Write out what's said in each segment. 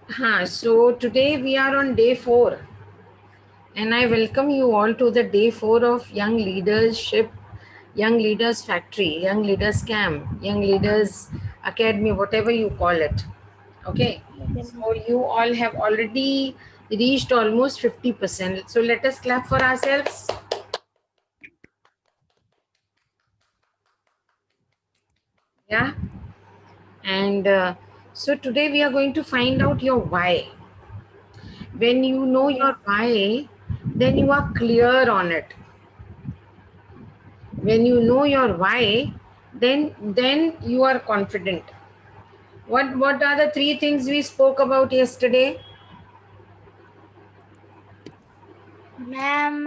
So today we are on day 4, and I welcome you all to the day 4 of Young Leadership, Young Leaders Factory, Young Leaders Camp, Young Leaders Academy, whatever you call it. Okay, Okay, so you all have already reached almost 50%. So let us clap for ourselves. Yeah, and so today we are going to find out your why. When you know okay, your why, then you are clear on it. When you know your why, then you are confident. What are the three things we spoke about yesterday? ma'am.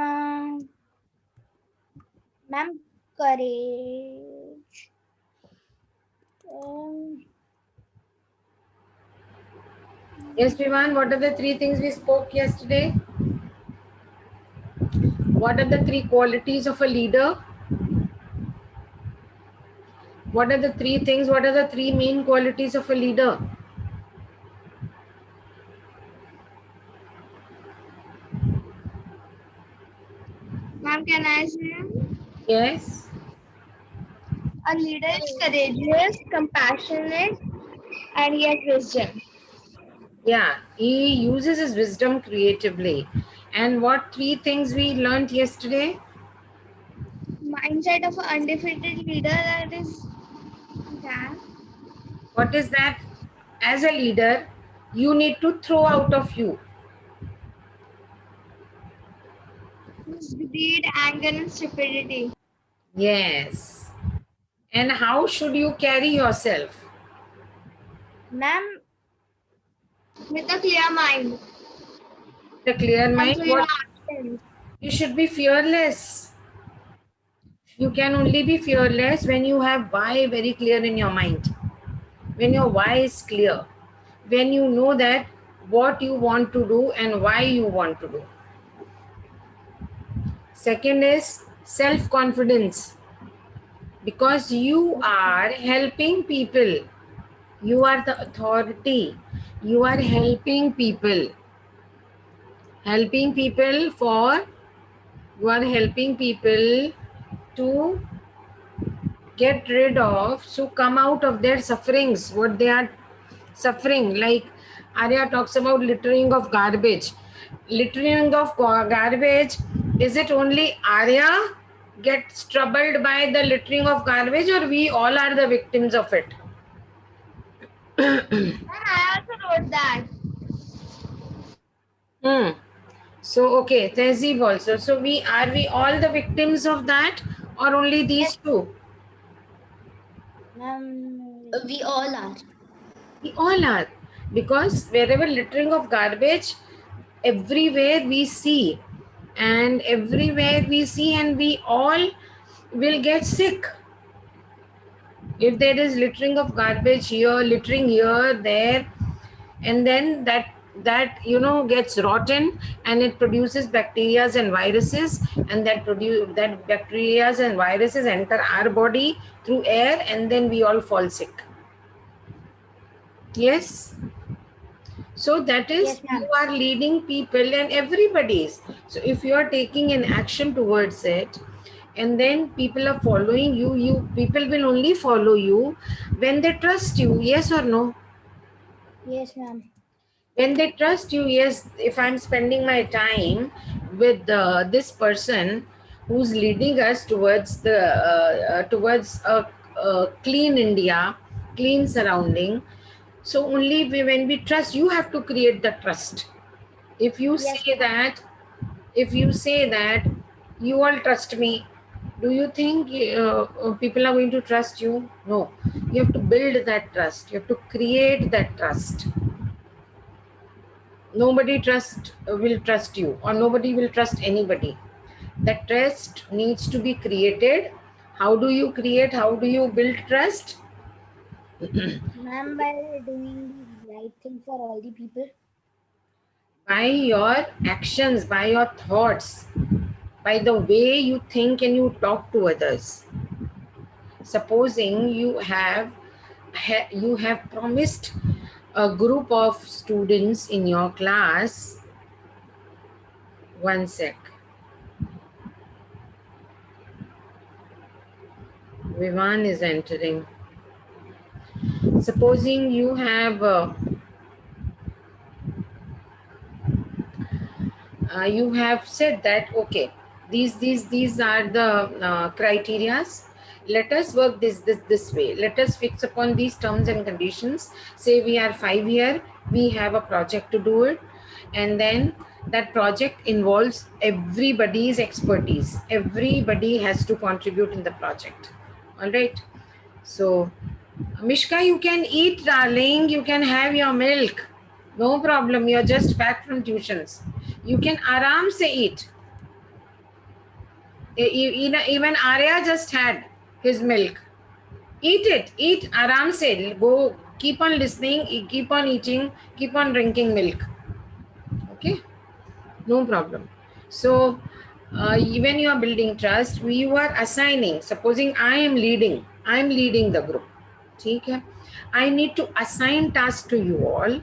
Ma'am, courage. Um, Yes, Vivan, what are the three things we spoke yesterday? What are the three qualities of a leader? What are the three things? What are the three main qualities of a leader? ma'am, can I say? Yes. A leader is courageous, compassionate, and he has wisdom. Yeah, he uses his wisdom creatively. And what three things we learned yesterday? Mindset of an undefeated leader, that is that. What is that? As a leader, you need to throw out of you. Is greed, anger, and stupidity. Yes. And how should you carry yourself? Ma'am, with a clear mind The clear and mind, through your what actions. you should be fearless. You can only be fearless when you have why very clear in your mind. When your why is clear. When you know that what you want to do and why you want to do. Second is self confidence, because you are helping people. You are the authority. You are helping people. Helping people for You are helping people to get rid of, so come out of their sufferings, what they are suffering. Like Arya talks about littering of garbage. Littering of garbage, is it only Arya gets troubled by the littering of garbage, or we all are the victims of it? Ma'am, I also wrote that. Hmm. So okay, Tehzeeb also. So we all the victims of that, or only Yes, these two? ma'am. We all are. We all are, because wherever littering of garbage, everywhere we see, and everywhere we see, and we all will get sick. If there is littering of garbage here, littering here, there, and then that gets rotten, and it produces bacteria and viruses, and that bacteria and viruses enter our body through air, and then we all fall sick. Yes. So that is, Yes, you ma'am. are leading people and everybody's. So if you are taking an action towards it, and then people are following you, people will only follow you when they trust you. Yes or no? Yes, ma'am. When they trust you, yes. If I'm spending my time with this person who's leading us towards a clean India, clean surrounding. So only when we trust, you have to create the trust. if you Yes, say ma'am. that if you say that you all trust me, do you think people are going to trust you? No. You have to build that trust. You have to create that trust. Nobody trust will trust you, or nobody will trust anybody. That trust needs to be created. How do you create, how do you build trust? Ma'am, by doing the right thing for all the people. By your actions, by your thoughts, by the way you think and you talk to others. Supposing you have promised a group of students in your class. One sec. Vivan is entering. Supposing you have said that, okay, these are the criterias. Let us work this way. Let us fix upon these terms and conditions. Say we are 5 here, we have a project to do it, and then that project involves everybody's expertise. Everybody has to contribute in the project. All right. So, Mishka, you can eat, darling. You can have your milk. No problem. You're just back from tuitions. You can aram se eat. Even Arya just had his milk. Eat it. Eat aram se. Go. Keep on listening. Keep on eating. Keep on drinking milk. Okay. No problem. So, when you are building trust, you are assigning. Supposing I am leading the group. ठीक है. I need to assign tasks to you all.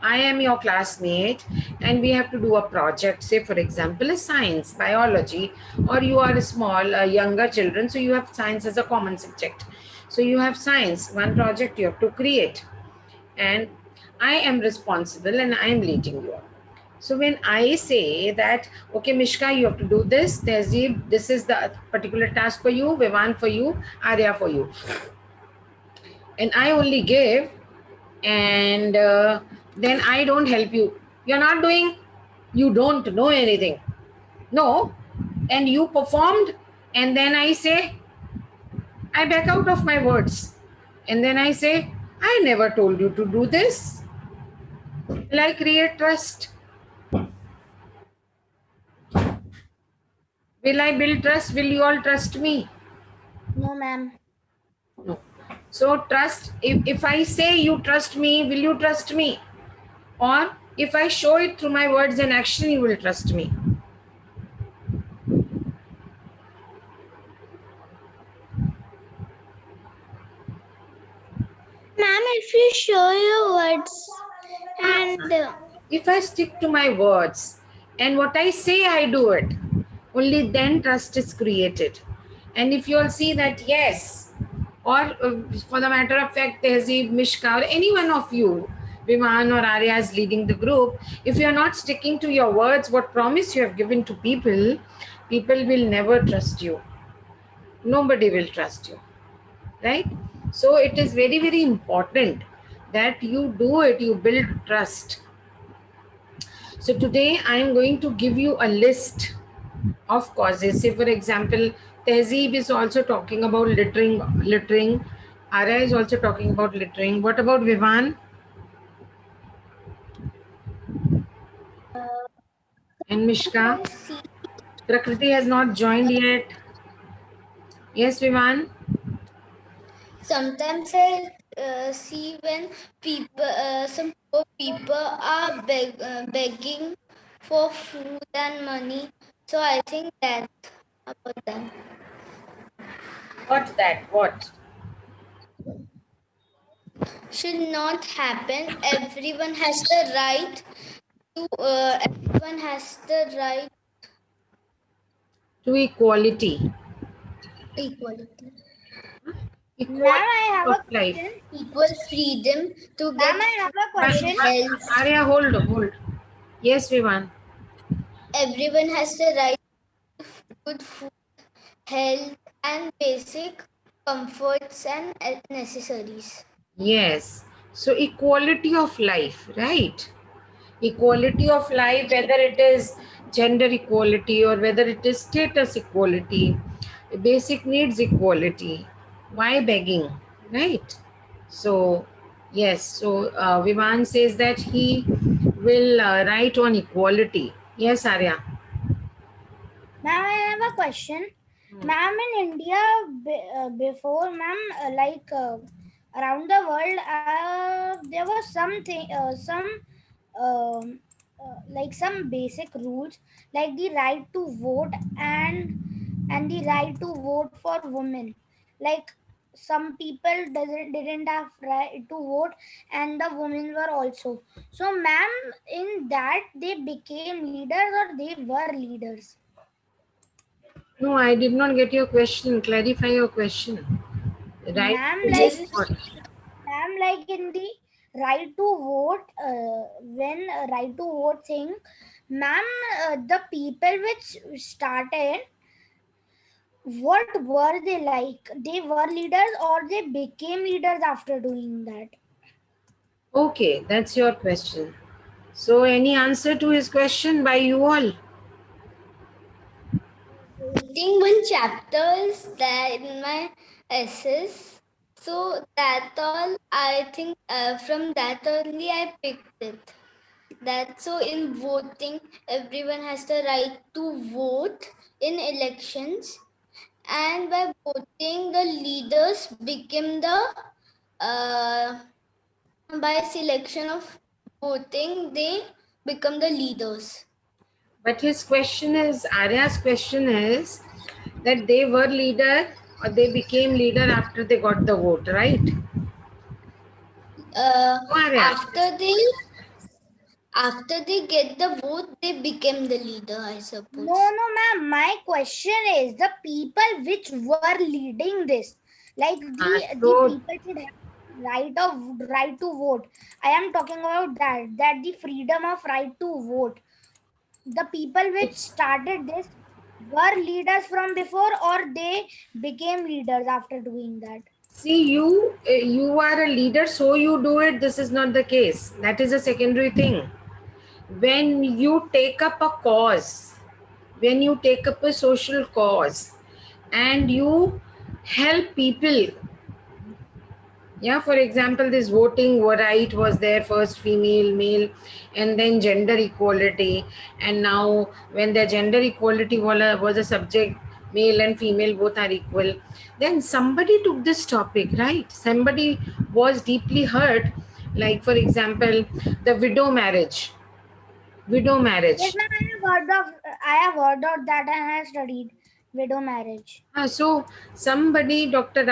I am your classmate, and we have to do a project. Say, for example, a science, biology, or you are small, younger children, so you have science as a common subject. So you have science, one project you have to create, and I am responsible and I am leading you all. So when I say that, okay, Mishka, you have to do this, Tehzeeb, this is the particular task for you, Vivan for you, Arya for you, and I only give, and then I don't help you. You're not doing, you don't know anything. No, and you performed, and then I say, I back out of my words, and then I say, I never told you to do this. Will I create trust? Will I build trust? Will you all trust me? No, ma'am. No. So trust, if I say you trust me, will you trust me? Or if I show it through my words and action, you will trust me. Ma'am, if you show your words and If I stick to my words and what I say, I do it, only then trust is created. And if you'll see that, yes, or for the matter of fact, Tehzeeb, Mishka, or any one of you, Viman or Arya is leading the group, if you're not sticking to your words, what promise you have given to people, people will never trust you. Nobody will trust you, right? So it is very, very important that you do it, you build trust. So today I am going to give you a list of causes. Say, for example, Tehzeeb is also talking about littering. Arya is also talking about littering. What about Vivan and Mishka? Prakriti has not joined yet. Yes, Vivan? sometimes I see when people, some poor people are begging for food and money. So I think that about them What that? What? should not happen. Everyone has the right to. Everyone has the right To equality. equality. Ma'am, Equality I have of a life. question. Equal freedom to get. Ma'am, I have a question. Health. Arya, hold. Yes, Vivan. Everyone has the right to good food, health, and basic comforts and necessaries. Yes. So equality of life, right? Equality of life, whether it is gender equality or whether it is status equality, basic needs equality. Why begging, right? So, yes. So Vivan says that he will write on equality. Yes, Arya. Ma'am, I have a question. Ma'am, in India, before, ma'am, around the world, there was something, um, like some basic rules, like the right to vote and the right to vote for women. Like some people didn't have right to vote, and the women were also. So, ma'am, in that they became leaders or they were leaders? No, I did not get your question. Clarify your question. Right Ma'am, to like vote what? ma'am, like in the right to vote, when right to vote thing, ma'am, the people which started, what were they like? They were leaders or they became leaders after doing that? Okay, that's your question. So, any answer to his question by you all? Think one chapter is there in my essays. So that all I think from that only I picked it. That so in voting everyone has the right to vote in elections, and by voting the leaders became the uh, by selection of voting they become the leaders. But his question is, Arya's question is that they were leader or they became leader after they got the vote, right? Arya. After they get the vote they became the leader, I suppose. No, ma'am. My question is the people which were leading this, like the So, people should have right to vote. I am talking about that the freedom of right to vote. The people which started this were leaders from before, or they became leaders after doing that. see, you are a leader, so you do it. This is not the case. That is a secondary thing. When you take up a cause, when you take up a social cause, and you help people. Yeah, for example, this voting right was there, first female, male, and then gender equality. And now, when the gender equality was a subject, male and female both are equal, then somebody took this topic, right? Somebody was deeply hurt. Like, for example, the widow marriage. Widow Yes, marriage. ma'am. I have heard of that, and I have studied widow marriage. So, somebody, Dr.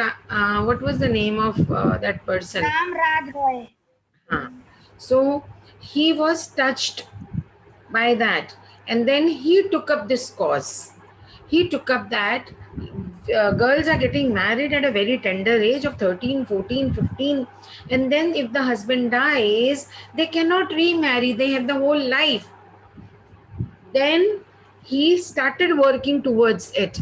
What was the name of that person? Ram Raj Roy. So, he was touched by that, and then he took up this cause. He took up that girls are getting married at a very tender age of 13, 14, 15, and then if the husband dies they cannot remarry, they have the whole life. Then he started working towards it,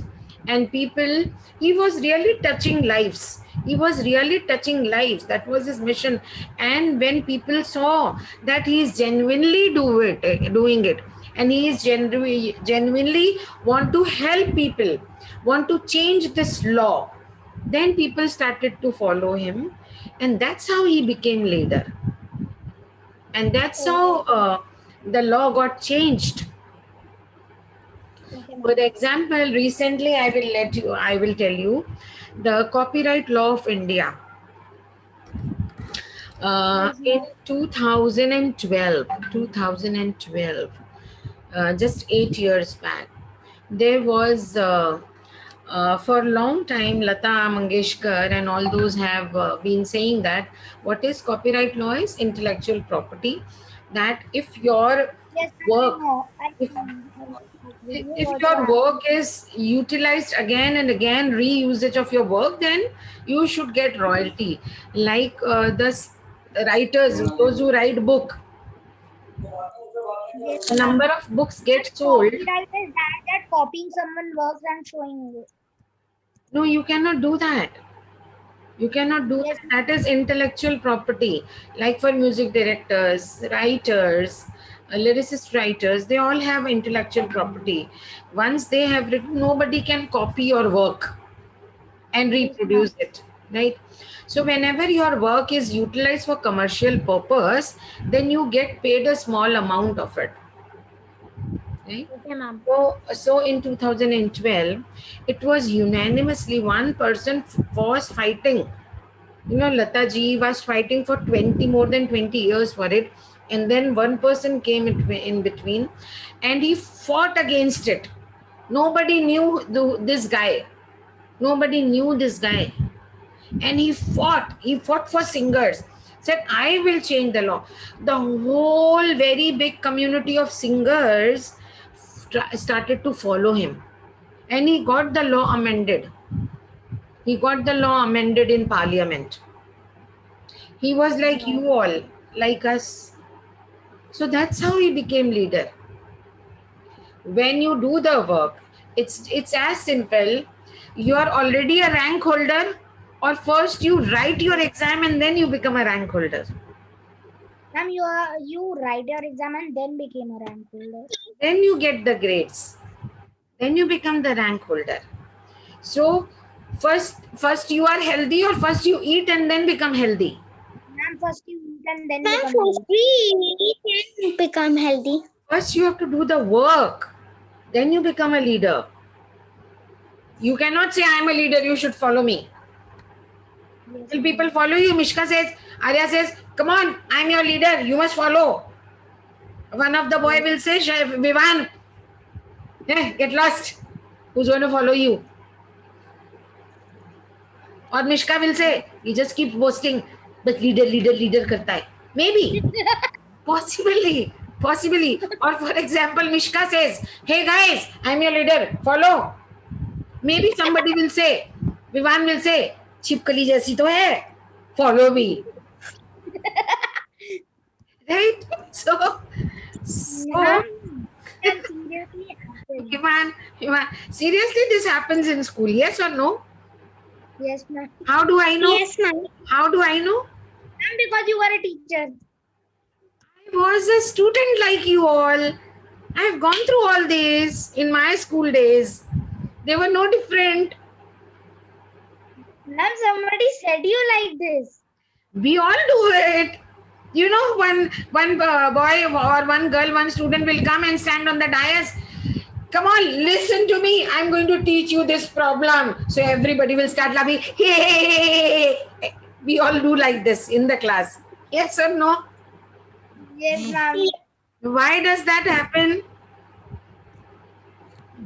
and people, he was really touching lives. He was really touching lives. That was his mission. And when people saw that he is genuinely doing it, and he is genuinely want to help people, want to change this law, then people started to follow him, and that's how he became leader. And that's how the law got changed. Okay, For ma'am. example, recently I will tell you the copyright law of India. Yes, In ma'am. 2012, just 8 years back, there was for a long time Lata Mangeshkar and all those have been saying that what is copyright law is intellectual property. That if your Yes, ma'am. I work, know. if You if also your have. work is utilized again and again, reusage of your work, then you should get royalty. Like the writers, those who write book, Yes, a number ma'am. of books And get sold. copyright is that copying someone works and showing it. No, you cannot do that. You cannot do Yes, that. That is intellectual property. Like for music directors, writers, lyricist writers, they all have intellectual property. Once they have written, nobody can copy your work and yes, ma'am. reproduce it, right? So whenever your work is utilized for commercial purpose, then you get paid a small amount of it, right? Okay, ma'am. So in 2012 it was unanimously one person was fighting. You know, Lata ji was fighting for 20 more than 20 years for it, and then one person came in between and he fought against it. Nobody knew this guy. Nobody knew this guy. and he fought for singers, said I will change the law. The whole very big community of singers started to follow him, and he got the law amended. He got the law amended in parliament. He was like you all, like us. So that's how he became leader. When you do the work, it's as simple. You are already a rank holder, or first you write your exam and then you become a rank holder. Ma'am, you write your exam and then became a rank holder. Then you get the grades. Then you become the rank holder. So first you are healthy, or first you eat and then become healthy? Ma'am, first you eat and then Ma'am, become first healthy. we can become healthy. First you have to do the work. Then you become a leader. You cannot say I am a leader, you should follow me. Yes, Will ma'am. people follow you? Mishka says, Arya says, come on, I'm your leader, you must follow. One of the boy will say, Vivan, get lost. Who's going to follow you? Or Mishka will say, he just keeps boasting, but leader karta hai. Maybe, possibly. Or for example, Mishka says, hey guys, I'm your leader, follow. Maybe somebody will say, Vivan will say, छिपकली जैसी तो है, follow me. Right? So Ma'am, that seriously happened. Iman, seriously, this happens in school, yes or no? Yes, ma'am. How do I know? Yes, ma'am. How do I know? Ma'am, because you were a teacher. I was a student like you all. I've gone through all this in my school days. They were no different. Ma'am, somebody said you like this. We all do it. You know, one boy or one girl, one student will come and stand on the dais. Come on, listen to me. I'm going to teach you this problem. So everybody will start laughing. Hey, we all do like this in the class. Yes or no? Yes, ma'am. Why does that happen?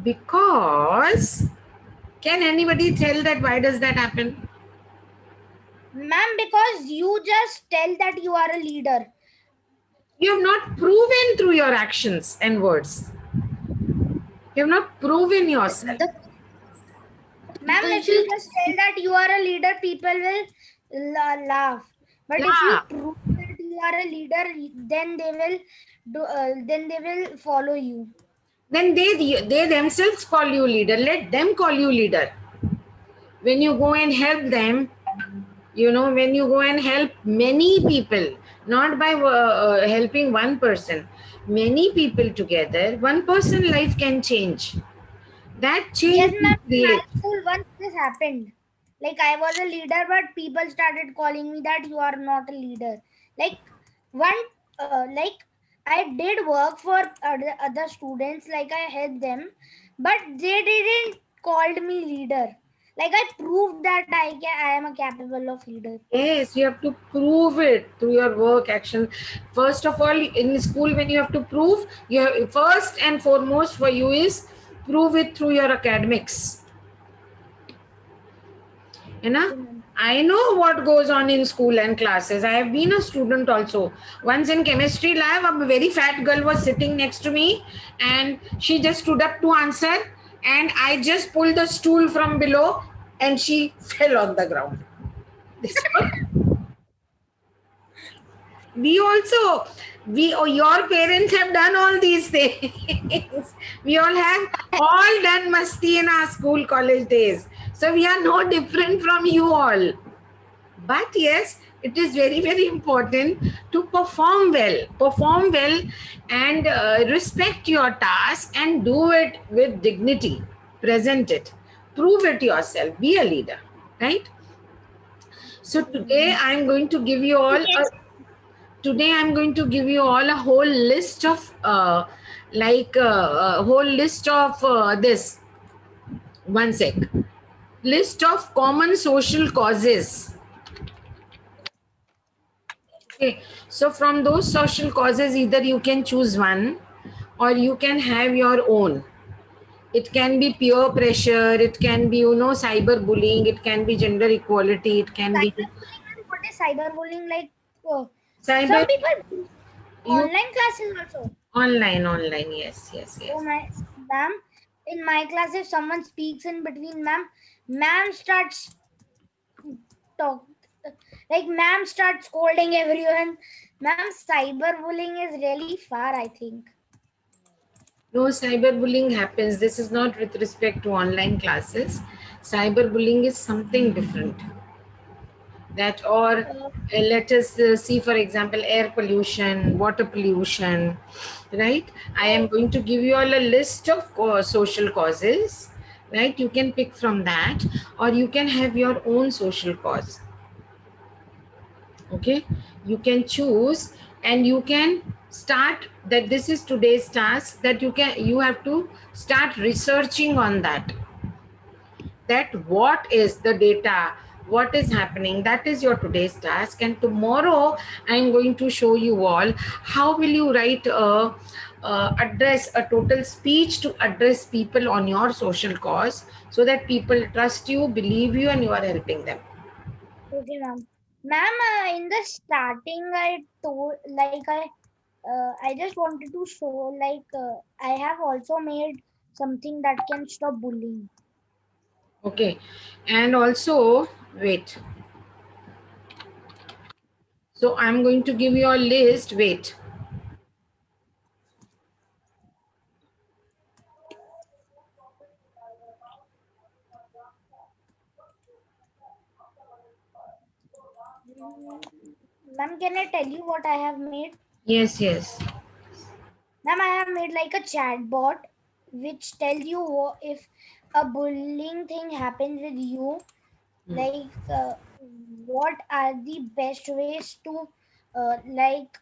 Because, can anybody tell that why does that happen? Ma'am, because you just tell that you are a leader. You have not proven through your actions and words. You have not proven yourself. Ma'am, if you just tell that you are a leader, people will laugh. But if you Laugh. prove that you are a leader, then they will follow you. Then they themselves call you leader. Let them call you leader. When you go and help them, when you go and help many people, not by helping one person, many people together, one person life can change. That change Yes, you ma'am. In create. my school, once this happened. Like I was a leader, but people started calling me that you are not a leader. Like I did work for other students, like I helped them, but they didn't called me leader. Like I proved that I am a capable of leader. Yes, you have to prove it through your work action. First of all, in school, when you have to prove, first and foremost for you is prove it through your academics. I know what goes on in school and classes. I have been a student also. Once in chemistry lab, a very fat girl was sitting next to me and she just stood up to answer, and I just pulled the stool from below and she fell on the ground. Your parents have done all these things. We all have all done masti in our school, college days. So we are no different from you all. But yes, it is very, very important to perform well and respect your task and do it with dignity. Present it. Prove it yourself. Be a leader, right? So today I'm going to give you all a whole list of this. One sec. List of common social causes. Okay. So from those social causes, either you can choose one or you can have your own. It can be peer pressure. It can be, you know, cyberbullying. It can be gender equality. It can be Cyberbullying, and what is cyberbullying? Like, some cyber. people You online classes also. online. Yes, yes, Oh yes. my, ma'am, in my class, if someone speaks in between, ma'am starts talk, like ma'am starts scolding everyone. Ma'am, cyberbullying is really far, I think. No, cyberbullying happens. This is not with respect to online classes. Cyberbullying is something different. That or let us see, for example, air pollution, water pollution, right? I am going to give you all a list of social causes, right? You can pick from that, or you can have your own social cause. Okay, you can choose, and you can start that. This is today's task, that you have to start researching on that, that what is the data, what is happening. That is your today's task, and tomorrow I'm going to show you all how will you write address a total speech to address people on your social cause, so that people trust you, believe you, and you are helping them. Okay, ma'am. Ma'am, in the starting, I told, like, I just wanted to show, like, I have also made something that can stop bullying. Okay, and also wait, so I'm going to give you a list. Wait. Ma'am, can I tell you what I have made? Yes, yes. Ma'am, I have made like a chat bot which tells you if a bullying thing happens with you, like what are the best ways to like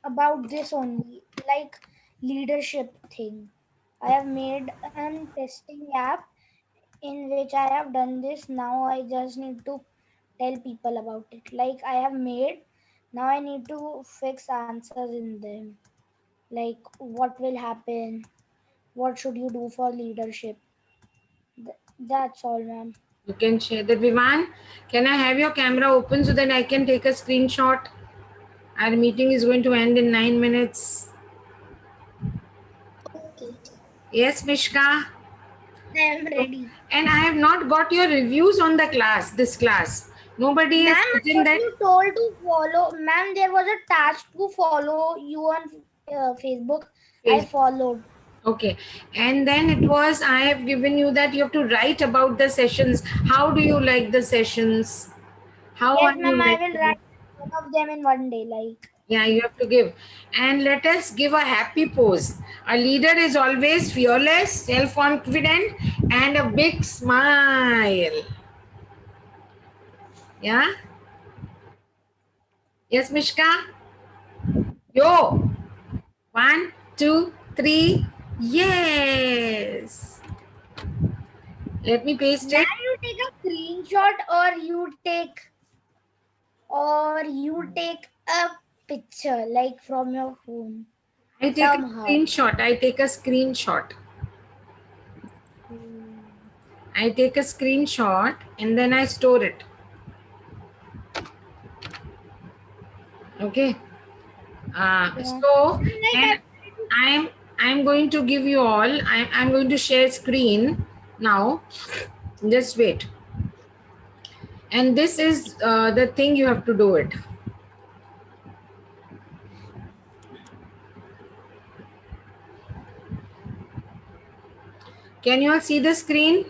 about this only, like leadership thing. I have made an testing app in which I have done this. Now I just need to tell people about it. Like I have made, now I need to fix answers in them. Like what will happen? What should you do for leadership? That's all, ma'am. You can share that. Vivan, can I have your camera open so that I can take a screenshot? Our meeting is going to end in 9 minutes. Okay. Yes, Mishka. I am ready. And I have not got your reviews on the class, this class. Nobody has Ma'am, put in what that. you told to follow, ma'am, there was a task to follow you on Facebook. I Yes. followed. Okay. And then it was, I have given you that you have to write about the sessions. How do you like the sessions? How Yes, are ma'am, you I will liking? write one of them in one day. Like, Yeah, you have to give. And let us give a happy pose. A leader is always fearless, self confident, and a big smile. Yeah? Yes, Mishka? Yo! One, two, three. Yes. Let me paste it. ma'am, you take a screenshot or you take a picture like from your phone I take a somehow. screenshot. I take a screenshot. I take a screenshot and then I store it. Okay. Yeah. So, Like and I'm I'm going to give you all. I'm going to share screen now. Just wait. And this is the thing you have to do it. Can you all see the screen?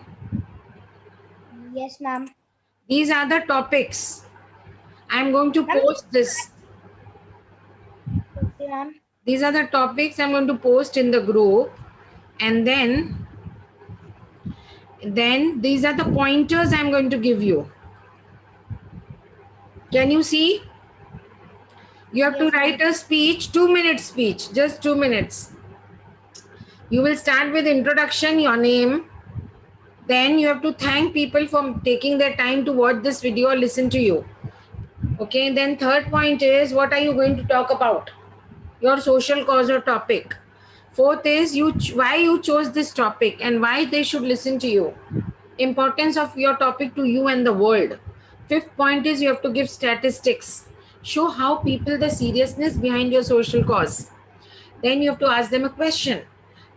yes, ma'am. These are the topics. I'm going to Ma'am, post this. okay, ma'am. These are the topics I'm going to post in the group. And then these are the pointers I'm going to give you. Can you see? You have to Yes, write ma'am. a speech, 2-minute speech, just 2 minutes. You will start with introduction, your name. Then you have to thank people for taking their time to watch this video or listen to you. Okay, then third point is, what are you going to talk about? Your social cause or topic. Fourth is why you chose this topic and why they should listen to you. Importance of your topic to you and the world. Fifth point is you have to give statistics. Show how people the seriousness behind your social cause. Then you have to ask them a question.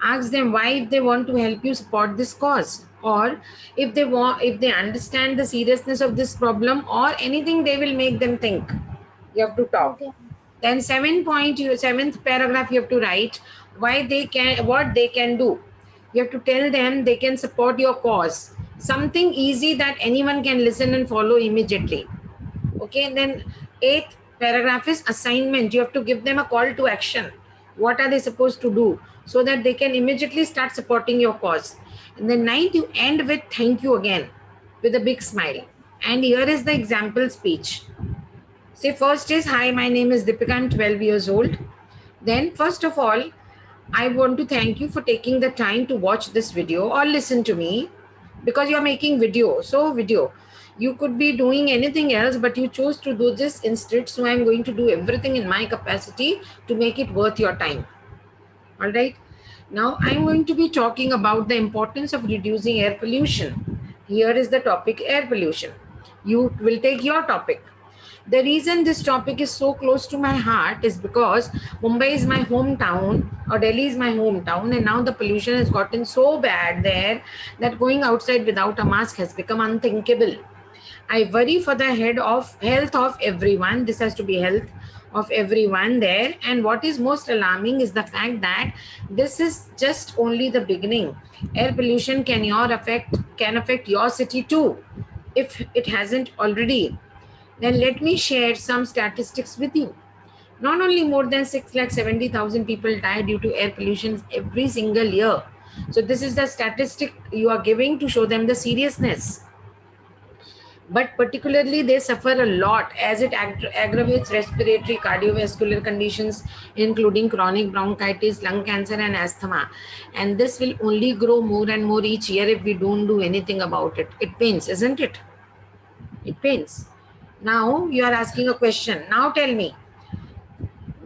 Ask them why if they want to help you support this cause, or if they understand the seriousness of this problem or anything, they will make them think. You have to talk. Okay. Then seventh paragraph you have to write why they can, what they can do. You have to tell them they can support your cause. Something easy that anyone can listen and follow immediately. Okay, and then eighth paragraph is assignment. You have to give them a call to action. What are they supposed to do so that they can immediately start supporting your cause. And then ninth, you end with thank you again with a big smile. And here is the example speech. Say first is, hi, my name is Deepika, I'm 12 years old. Then first of all, I want to thank you for taking the time to watch this video or listen to me, because you're making video. So video, you could be doing anything else, but you chose to do this instead. So I'm going to do everything in my capacity to make it worth your time. All right. Now I'm going to be talking about the importance of reducing air pollution. Here is the topic, air pollution. You will take your topic. The reason this topic is so close to my heart is because Mumbai is my hometown, or Delhi is my hometown, and now the pollution has gotten so bad there that going outside without a mask has become unthinkable. I worry for the health of everyone. This has to be health of everyone there. And what is most alarming is the fact that this is just only the beginning. Air pollution can affect your city too, if it hasn't already. Then let me share some statistics with you. Not only more than 6,70,000 people die due to air pollution every single year. So this is the statistic you are giving to show them the seriousness. But particularly they suffer a lot as it aggravates respiratory cardiovascular conditions, including chronic bronchitis, lung cancer and asthma. And this will only grow more and more each year if we don't do anything about it. It pains, isn't it? It pains. Now you are asking a question. Now tell me,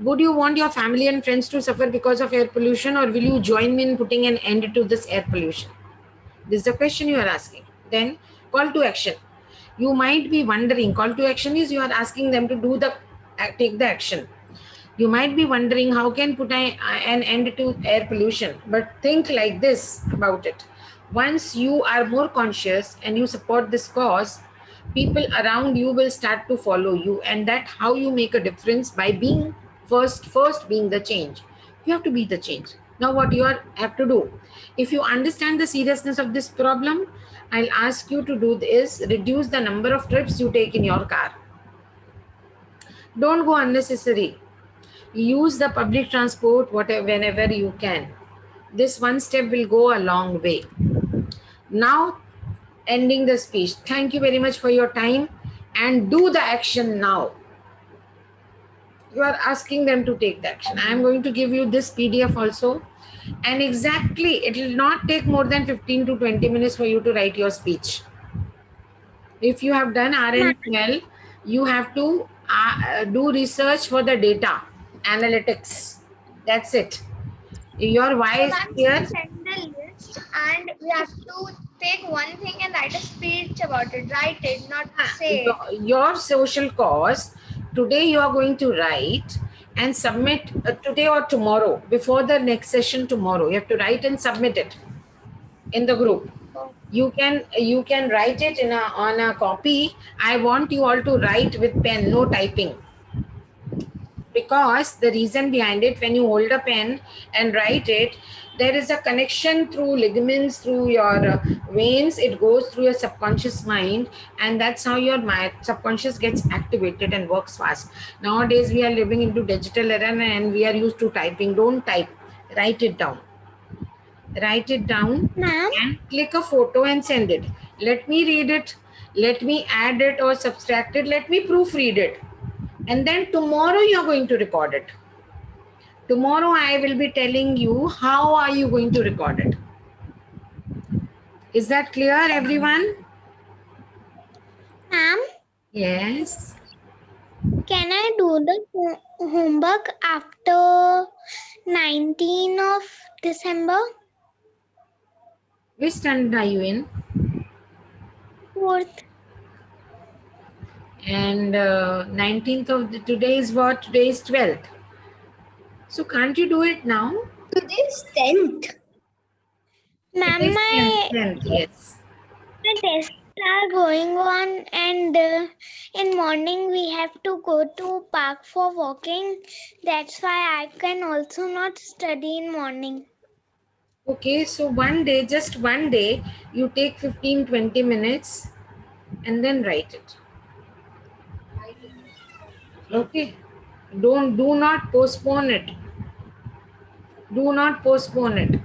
would you want your family and friends to suffer because of air pollution, or will you join me in putting an end to this air pollution? This is the question you are asking. Then call to action. You might be wondering, call to action is you are asking them to take the action. You might be wondering how can put an end to air pollution, but think like this about it. Once you are more conscious and you support this cause, people around you will start to follow you, and that how you make a difference by being first being the change. You have to be the change. Now what you have to do, if you understand the seriousness of this problem, I'll ask you to do is reduce the number of trips you take in your car. Don't go unnecessary. Use the public transport whenever you can. This one step will go a long way. Now ending the speech. Thank you very much for your time, and do the action now. You are asking them to take the action. I am going to give you this PDF also, and exactly it will not take more than 15 to 20 minutes for you to write your speech. If you have done RN well, you have to do research for the data analytics. That's it. Your why is Ma'am, clear. you send the list and we have to take one thing and write a speech about it. Write it, not say it. Your social cause, today you are going to write and submit today or tomorrow, before the next session tomorrow. You have to write and submit it in the group. You can write it on a copy. I want you all to write with pen, no typing. Because the reason behind it, when you hold a pen and write it, there is a connection through ligaments, through your veins. It goes through your subconscious mind, and that's how your subconscious gets activated and works fast. Nowadays we are living into digital era and we are used to typing. Don't type, write it down. Write it down, Ma'am, and click a photo and send it. Let me read it, let me add it or subtract it, let me proofread it, and then tomorrow you are going to record it. Tomorrow I will be telling you how are you going to record it. Is that clear, everyone? ma'am, Yes. can I do the homework after 19 of December. Which standard are you in? 4th. And 19th of today is what? Today is 12th. So can't you do it now? Today's 10th. Ma'am, Today's my 10th, yes. tests are going on, and in morning we have to go to park for walking. That's why I can also not study in morning. Okay, so one day, just one day, you take 15-20 minutes and then write it. Okay. Do not postpone it. Do not postpone it.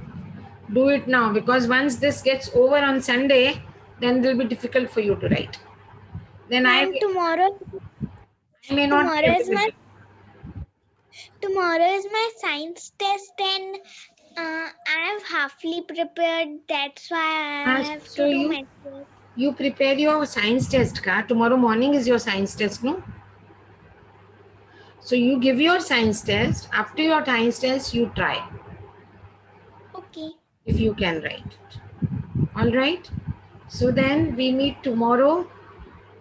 Do it now, because once this gets over on Sunday, then it will be difficult for you to write. Then I Ma'am, tomorrow may not be available. tomorrow is my science test, and I have halfly prepared. That's why I have So to do my test. you prepare your science test, ka? Tomorrow morning is your science test, no? So you give your science test. After your science test, you try Okay. if you can write it. All right. So then we meet tomorrow.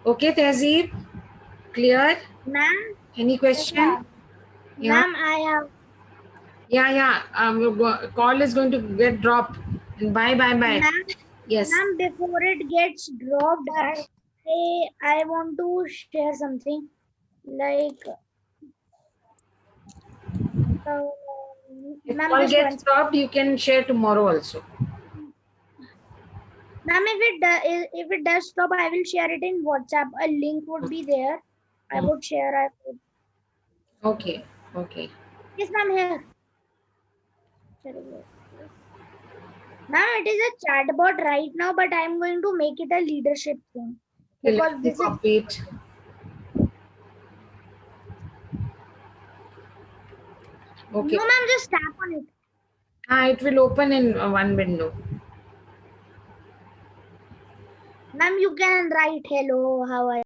Okay, Tehzeeb? Clear? Ma'am, Any question? Yeah. ma'am, I have. Yeah. Call is going to get dropped. And bye. Ma'am, Yes. ma'am, before it gets dropped, I want to share something. Like, If ma'am, call just gets one. dropped, you can share tomorrow also. Ma'am, if it does stop, I will share it in WhatsApp. A link would be there. I would share. Okay. Yes, ma'am, here. Ma'am, it is a chatbot right now, but I'm going to make it a leadership thing. Okay, Because let me this is. copy it. Okay. No, ma'am, just tap on it. It will open in one window. Ma'am, you can write hello, how are you?